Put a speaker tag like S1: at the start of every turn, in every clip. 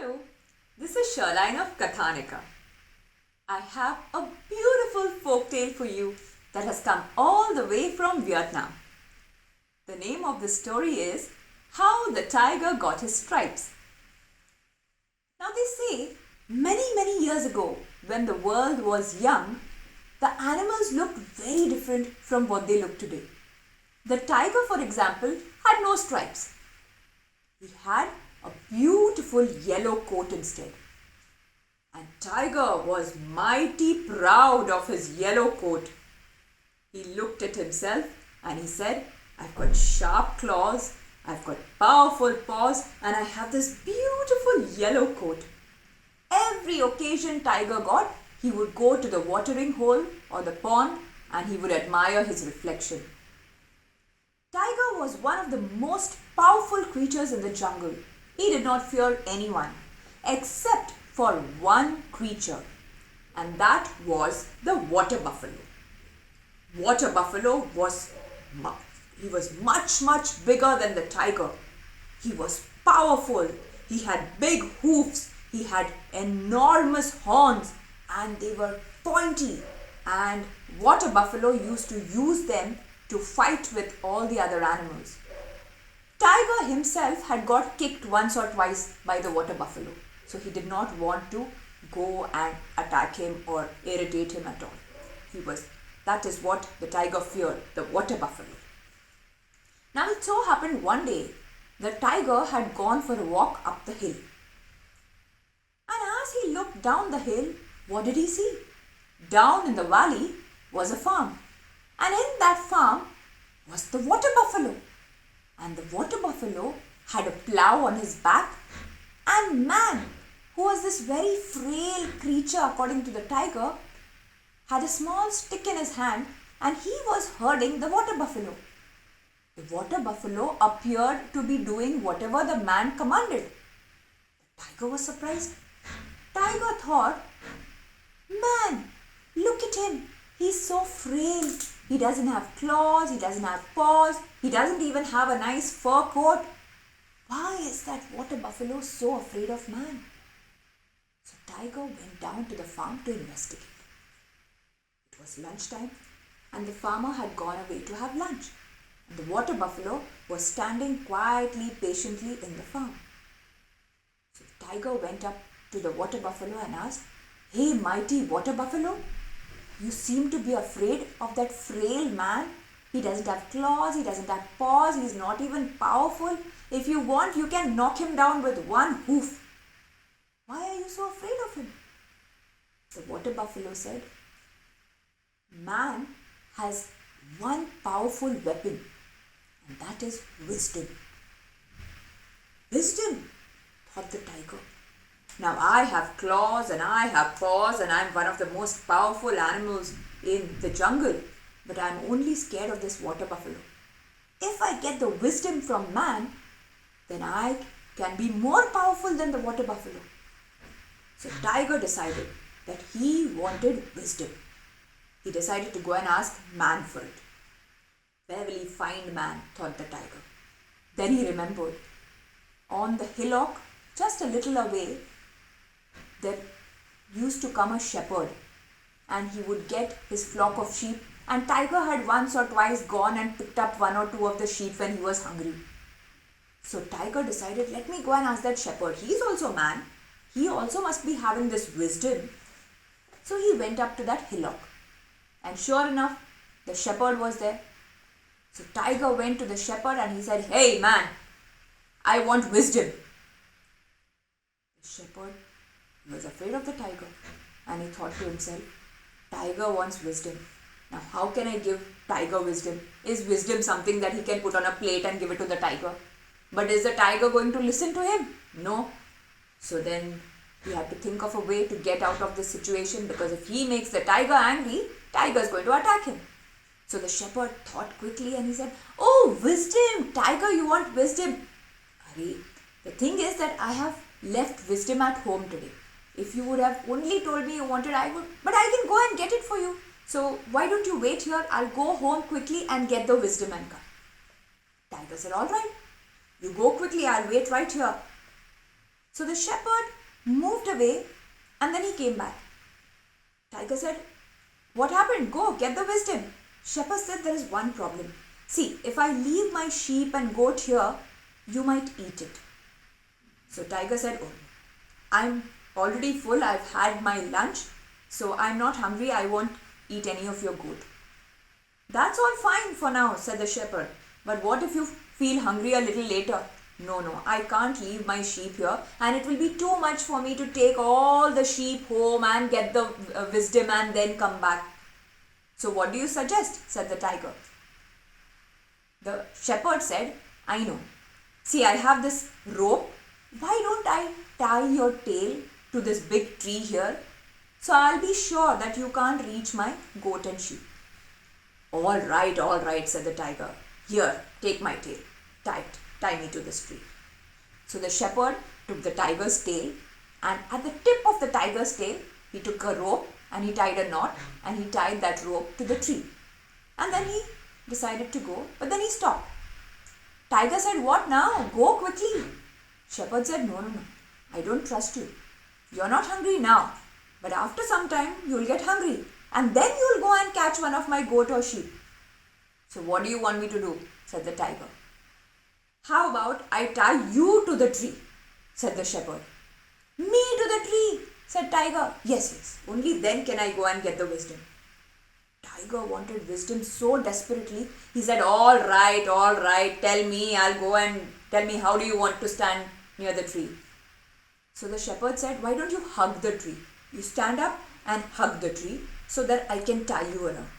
S1: Hello, this is Sherline of Kathanika. I have a beautiful folk tale for you that has come all the way from Vietnam. The name of the story is How the Tiger Got His Stripes. Now they say many years ago, when the world was young, the animals looked very different from what they look today. The tiger, for example, had no stripes. He had a beautiful yellow coat instead. And Tiger was mighty proud of his yellow coat. He looked at himself and he said, I've got sharp claws, I've got powerful paws, and I have this beautiful yellow coat. Every occasion Tiger got, he would go to the watering hole or the pond and he would admire his reflection. Tiger was one of the most powerful creatures in the jungle. He did not fear anyone except for one creature, and that was the water buffalo. Water buffalo was much bigger than the tiger. He was powerful. He had big hoofs. He had enormous horns and they were pointy, and water buffalo used to use them to fight with all the other animals. Tiger himself had got kicked once or twice by the water buffalo, so he did not want to go and attack him or irritate him at all. That is what the tiger feared, the water buffalo. Now it so happened one day, the tiger had gone for a walk up the hill. And as he looked down the hill, what did he see? Down in the valley was a farm. And in that farm was the water buffalo. And the water buffalo had a plow on his back, and man, who was this very frail creature according to the tiger, had a small stick in his hand and he was herding the water buffalo. The water buffalo appeared to be doing whatever the man commanded. The tiger was surprised. Tiger thought, man, look at him. He's so frail. He doesn't have claws, he doesn't have paws, he doesn't even have a nice fur coat. Why is that water buffalo so afraid of man? So Tiger went down to the farm to investigate. It was lunchtime and the farmer had gone away to have lunch. And the water buffalo was standing quietly, patiently in the farm. So Tiger went up to the water buffalo and asked, Hey mighty water buffalo, you seem to be afraid of that frail man. He doesn't have claws, he doesn't have paws, he's not even powerful. If you want, you can knock him down with one hoof. Why are you so afraid of him? The water buffalo said, man has one powerful weapon, and that is wisdom. Wisdom, thought the tiger. Now I have claws and I have paws and I'm one of the most powerful animals in the jungle, but I'm only scared of this water buffalo. If I get the wisdom from man, then I can be more powerful than the water buffalo. So Tiger decided that he wanted wisdom. He decided to go and ask man for it. Where will he find man, thought the tiger. Then he remembered, on the hillock, just a little away, there used to come a shepherd, and he would get his flock of sheep, and Tiger had once or twice gone and picked up one or two of the sheep when he was hungry. So Tiger decided, let me go and ask that shepherd. He is also a man. He also must be having this wisdom. So he went up to that hillock, and sure enough, the shepherd was there. So Tiger went to the shepherd and he said, Hey man, I want wisdom. The shepherd was afraid of the tiger, and he thought to himself, Tiger wants wisdom. Now how can I give tiger wisdom? Is wisdom something that he can put on a plate and give it to the tiger? But is the tiger going to listen to him? No. So then he had to think of a way to get out of this situation, because if he makes the tiger angry, tiger is going to attack him. So the shepherd thought quickly and he said, Oh, wisdom! Tiger, you want wisdom? The thing is that I have left wisdom at home today. If you would have only told me you wanted, but I can go and get it for you. So why don't you wait here? I'll go home quickly and get the wisdom and come. Tiger said, all right, you go quickly, I'll wait right here. So the shepherd moved away and then he came back. Tiger said, "What happened? Go, get the wisdom." Shepherd said, "There is one problem. See, if I leave my sheep and goat here, you might eat it." So Tiger said, "Oh, I'm already full. I've had my lunch. So I'm not hungry. I won't eat any of your goat." "That's all fine for now," said the shepherd. "But what if you feel hungry a little later?" No, I can't leave my sheep here, and it will be too much for me to take all the sheep home and get the wisdom and then come back. So what do you suggest?" said the tiger. The shepherd said, "I know. See, I have this rope. Why don't I tie your tail to this big tree here? So I'll be sure that you can't reach my goat and sheep." All right, said the tiger. "Here, take my tail. Tie me to this tree." So the shepherd took the tiger's tail, and at the tip of the tiger's tail, he took a rope and he tied a knot and he tied that rope to the tree. And then he decided to go, but then he stopped. Tiger said, "What now? Go quickly." Shepherd said, No. I don't trust you. You're not hungry now, but after some time you'll get hungry and then you'll go and catch one of my goat or sheep. "So what do you want me to do?" said the tiger. "How about I tie you to the tree?" said the shepherd. "Me to the tree?" said tiger. Yes, only then can I go and get the wisdom." Tiger wanted wisdom so desperately. He said, all right, tell me, I'll go, and tell me, how do you want to stand near the tree?" So the shepherd said, "Why don't you hug the tree? You stand up and hug the tree so that I can tie you around."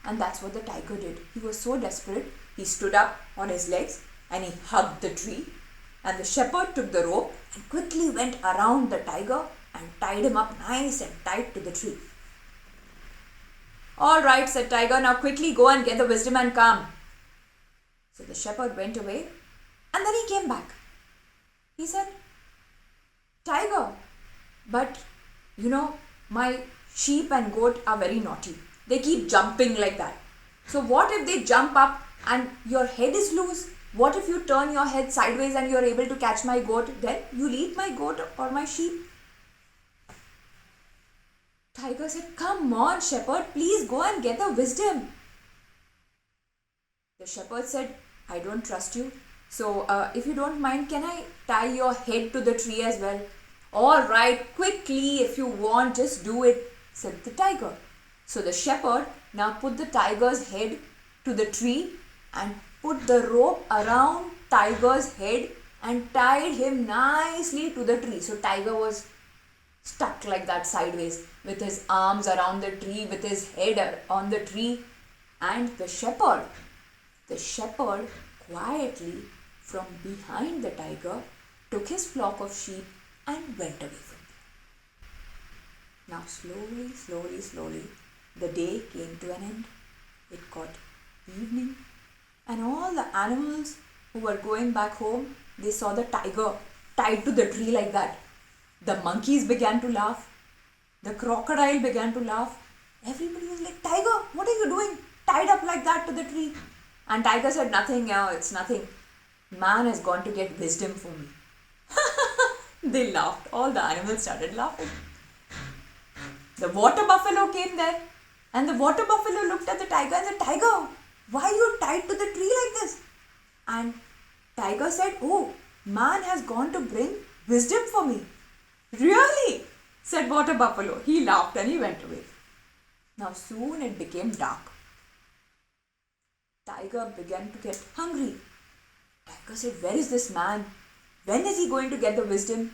S1: And that's what the tiger did. He was so desperate, he stood up on his legs and he hugged the tree. And the shepherd took the rope and quickly went around the tiger and tied him up nice and tight to the tree. "All right," said tiger, "now quickly go and get the wisdom and come." So the shepherd went away and then he came back. He said, "Tiger, but my sheep and goat are very naughty. They keep jumping like that. So what if they jump up and your head is loose? What if you turn your head sideways and you're able to catch my goat? Then you'll eat my goat or my sheep." Tiger said, "Come on, shepherd, please go and get the wisdom." The shepherd said, "I don't trust you. So if you don't mind, can I tie your head to the tree as well?" "All right, quickly, if you want, just do it," said the tiger. So the shepherd now put the tiger's head to the tree and put the rope around tiger's head and tied him nicely to the tree. So tiger was stuck like that sideways with his arms around the tree, with his head on the tree. And the shepherd quietly from behind the tiger took his flock of sheep and went away from there. Now slowly, the day came to an end. It got evening, and all the animals who were going back home, they saw the tiger tied to the tree like that. The monkeys began to laugh. The crocodile began to laugh. Everybody was like, "Tiger, what are you doing? Tied up like that to the tree?" And tiger said, "Nothing, it's nothing. Man has gone to get wisdom for me." They laughed. All the animals started laughing. The water buffalo came there. And the water buffalo looked at the tiger and said, "Tiger, why are you tied to the tree like this?" And tiger said, "Oh, man has gone to bring wisdom for me." "Really?" said water buffalo. He laughed and he went away. Now soon it became dark. Tiger began to get hungry. Tiger said, "Where is this man? When is he going to get the wisdom?"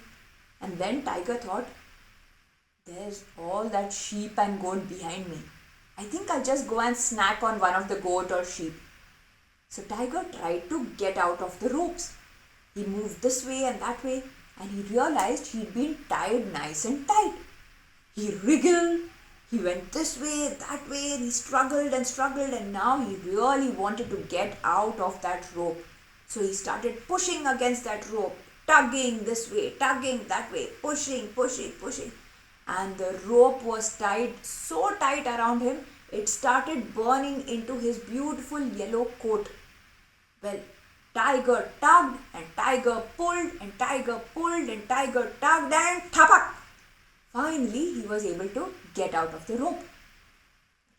S1: And then tiger thought, "There's all that sheep and goat behind me. I think I'll just go and snack on one of the goat or sheep." So tiger tried to get out of the ropes. He moved this way and that way, and he realized he'd been tied nice and tight. He wriggled, he went this way, that way, and he struggled, and now he really wanted to get out of that rope. So he started pushing against that rope, tugging this way, tugging that way, pushing. And the rope was tied so tight around him, it started burning into his beautiful yellow coat. Well, Tiger tugged and tiger pulled and tiger pulled and tiger tugged and thapak! Finally, he was able to get out of the rope.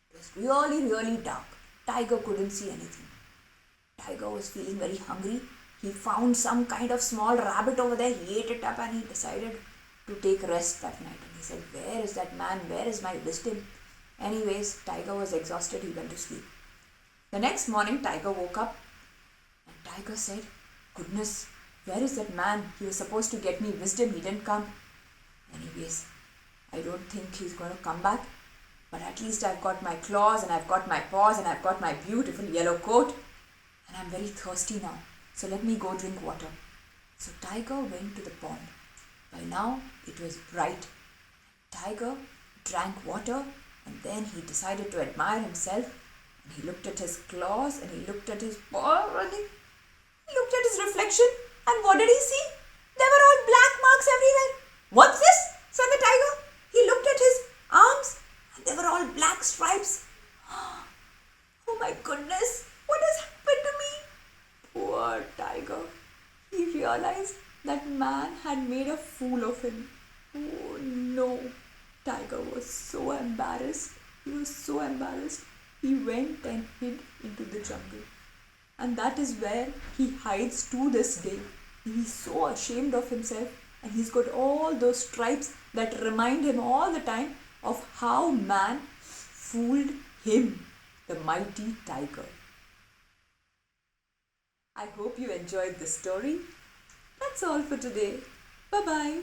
S1: It was really, really dark. Tiger couldn't see anything. Tiger was feeling very hungry. He found some kind of small rabbit over there. He ate it up and he decided to take rest that night. And he said, "Where is that man? Where is my wisdom?" Anyways, Tiger was exhausted. He went to sleep. The next morning, Tiger woke up and Tiger said, "Goodness, where is that man? He was supposed to get me wisdom. He didn't come. Anyways, I don't think he's going to come back. But at least I've got my claws and I've got my paws and I've got my beautiful yellow coat. And I'm very thirsty now. So let me go drink water." So Tiger went to the pond. By now, it was bright. Tiger drank water and then he decided to admire himself. And he looked at his claws and he looked at his paws and he looked at his reflection. And what did he see? There were all black marks everywhere. "What's this?" said the tiger. He looked at his arms and they were all black stripes. "Oh my goodness, what has happened to me?" Poor tiger. He realized that man had made a fool of him. Oh no. Tiger was so embarrassed. He was so embarrassed. He went and hid into the jungle. And that is where he hides to this day. He's so ashamed of himself and he's got all those stripes that remind him all the time of how man fooled him, the mighty tiger. I hope you enjoyed this story. That's all for today. Bye-bye.